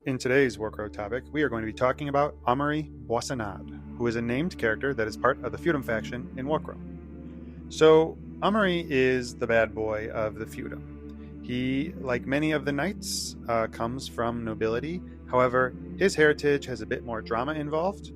In today's Warcrow topic, we are going to be talking about Amaury Boissonade, who is a named character that is part of the feudum faction in Warcrow. So, Amaury is the bad boy of the feudum. He, like many of the knights, comes from nobility. However, his heritage has a bit more drama involved.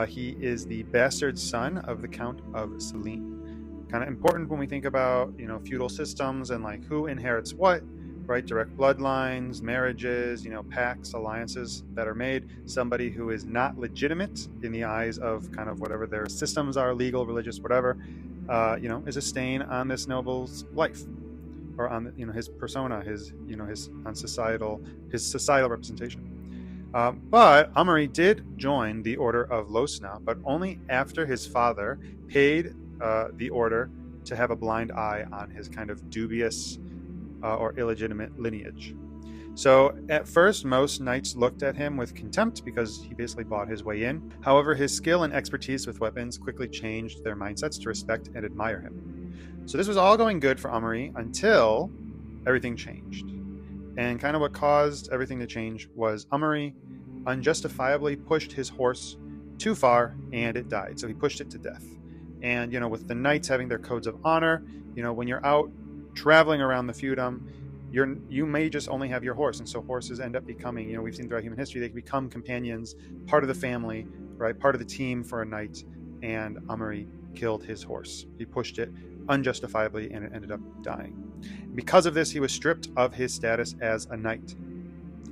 He is the bastard son of the Count of Selim. Kind of important when we think about, feudal systems and like who inherits what. Right, direct bloodlines, marriages, pacts, alliances that are made. Somebody who is not legitimate in the eyes of kind of whatever their systems are, legal, religious, whatever, is a stain on this noble's life, or on his persona, his societal representation. But Amaury did join the Order of Losna, but only after his father paid the order to have a blind eye on his kind of dubious or illegitimate lineage. So at first, most knights looked at him with contempt because he basically bought his way in. However, his skill and expertise with weapons quickly changed their mindsets to respect and admire him. So this was all going good for Amaury until everything changed. And kind of what caused everything to change was Amaury unjustifiably pushed his horse too far and it died. So he pushed it to death. And, with the knights having their codes of honor, when you're out traveling around the feudum, you may just only have your horse, and so horses end up becoming, we've seen throughout human history, they become companions, part of the family, right, part of the team for a knight. And Amaury killed his horse. He pushed it unjustifiably, and it ended up dying. Because of this, he was stripped of his status as a knight.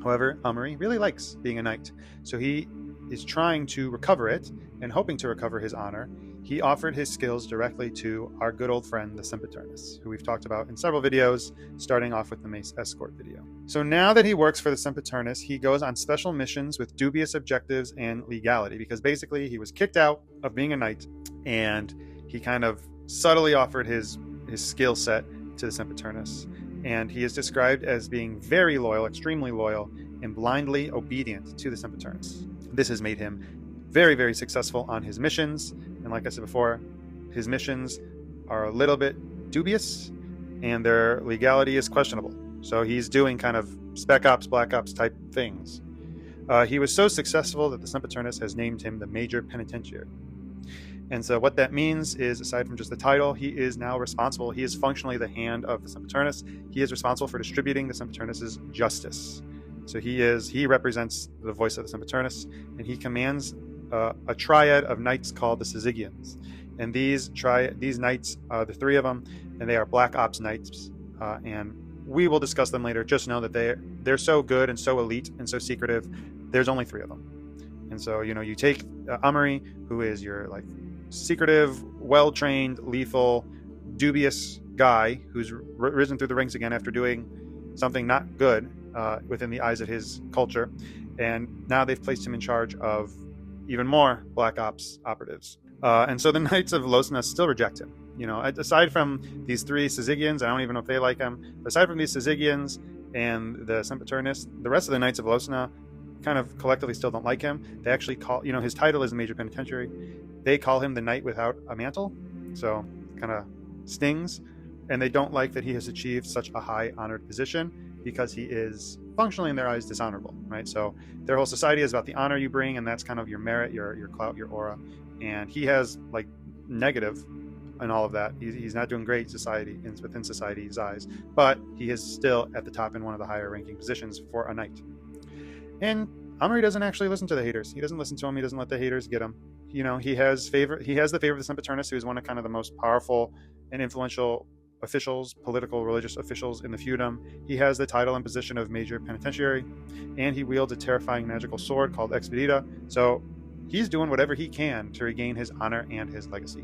However, Amaury really likes being a knight, so he is trying to recover it and hoping to recover his honor. He offered his skills directly to our good old friend, the Sempiternus, who we've talked about in several videos, starting off with the Mace Escort video. So now that he works for the Sempiternus, he goes on special missions with dubious objectives and legality, because basically he was kicked out of being a knight, and he kind of subtly offered his skill set to the Sempiternus. And he is described as being very loyal, extremely loyal, and blindly obedient to the Sempiternus. This has made him very, very successful on his missions. And like I said before, his missions are a little bit dubious and their legality is questionable. So he's doing kind of spec ops, black ops type things. He was so successful that the Sempiternus has named him the Major Penitentiary. And so what that means is, aside from just the title, he is now responsible. He is functionally the hand of the Sempiternus. He is responsible for distributing the Sempiternus's justice. So he represents the voice of the Sempiternus, and he commands a triad of knights called the Syzygians. And these knights, the three of them, and they are Black Ops knights. And we will discuss them later. Just know that they're so good and so elite and so secretive. There's only three of them. And so, you take Amaury, who is your secretive, well-trained, lethal, dubious guy who's risen through the ranks again after doing something not good within the eyes of his culture. And now they've placed him in charge of even more Black Ops operatives. And so the Knights of Losna still reject him. Aside from these three Syzygians, I don't even know if they like him. Aside from these Syzygians and the Sempiternus, the rest of the Knights of Losna kind of collectively still don't like him. They actually call, his title is Major Penitentiary. They call him the Knight Without a Mantle. So kind of stings. And they don't like that he has achieved such a high honored position, because he is functionally in their eyes dishonorable, right? So their whole society is about the honor you bring, and that's kind of your merit, your clout, your aura. And he has negative in all of that. He's not doing great within society's eyes, but he is still at the top in one of the higher ranking positions for a knight. And Amaury doesn't actually listen to the haters. He doesn't listen to them. He doesn't let the haters get him. He has the favor of the Sempiternus, who is one of kind of the most powerful and influential officials, political, religious officials in the feudum. He has the title and position of Major Penitentiary, and he wields a terrifying magical sword called Expedita. So he's doing whatever he can to regain his honor and his legacy.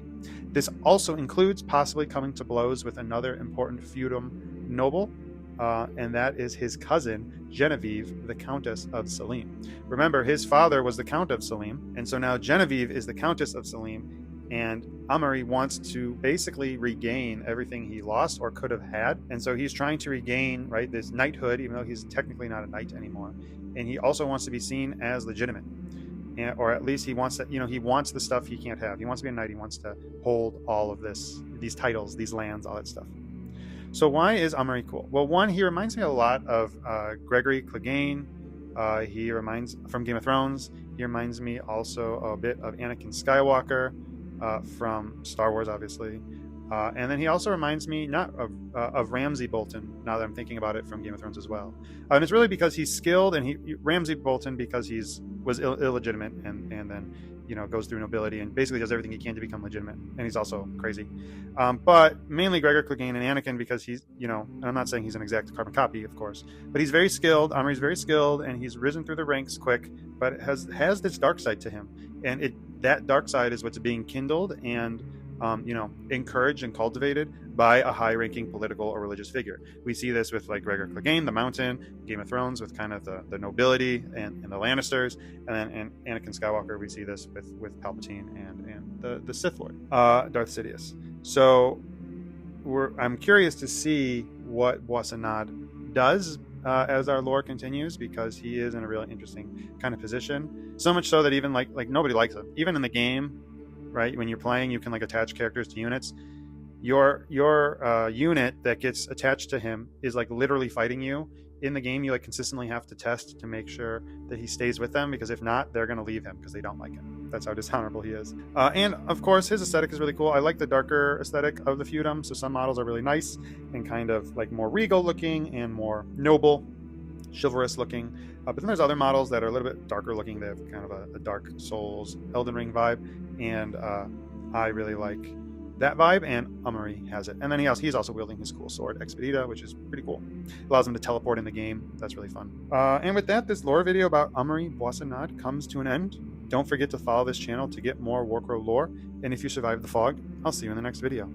This also includes possibly coming to blows with another important feudum noble, and that is his cousin, Genevieve, the Countess of Selim. Remember, his father was the Count of Selim, and so now Genevieve is the Countess of Selim. And Amaury wants to basically regain everything he lost or could have had. And so he's trying to regain, right, this knighthood, even though he's technically not a knight anymore. And he also wants to be seen as legitimate. Or at least he wants he wants the stuff he can't have. He wants to be a knight. He wants to hold all of these titles, these lands, all that stuff. So why is Amaury cool? Well, one, he reminds me a lot of Gregory Clegane, He reminds, from Game of Thrones, he reminds me also a bit of Anakin Skywalker from Star Wars, obviously. And then he also reminds me not of Ramsay Bolton, now that I'm thinking about it, from Game of Thrones as well. And it's really because he's skilled, and Ramsay Bolton because was illegitimate, and then goes through nobility and basically does everything he can to become legitimate. And he's also crazy. But mainly Gregor Clegane and Anakin, because he's, and I'm not saying he's an exact carbon copy, of course, but he's very skilled. Amaury's very skilled, and he's risen through the ranks quick, but has this dark side to him. And that dark side is what's being kindled and encouraged and cultivated by a high-ranking political or religious figure. We see this with like Gregor Clegane, the Mountain, Game of Thrones, with kind of the nobility and the Lannisters, and then Anakin Skywalker. We see this with Palpatine and the Sith Lord, Darth Sidious. So I'm curious to see what Boissonade does as our lore continues, because he is in a really interesting kind of position. So much so that even like nobody likes him, even in the game. Right, when you're playing, you can like attach characters to units. Your unit that gets attached to him is like literally fighting you in the game. You like consistently have to test to make sure that he stays with them, because if not, they're going to leave him because they don't like him. That's how dishonorable he is. And of course, his aesthetic is really cool. I like the darker aesthetic of the feudum. So some models are really nice and kind of like more regal looking and more noble, chivalrous looking. But then there's other models that are a little bit darker looking. They have kind of a Dark Souls, Elden Ring vibe, and I really like that vibe, and Amaury has it. And then he's also wielding his cool sword, Expedita, which is pretty cool. Allows him to teleport in the game. That's really fun. And with that, this lore video about Amaury Boissonade comes to an end. Don't forget to follow this channel to get more Warcrow lore, and if you survive the fog, I'll see you in the next video.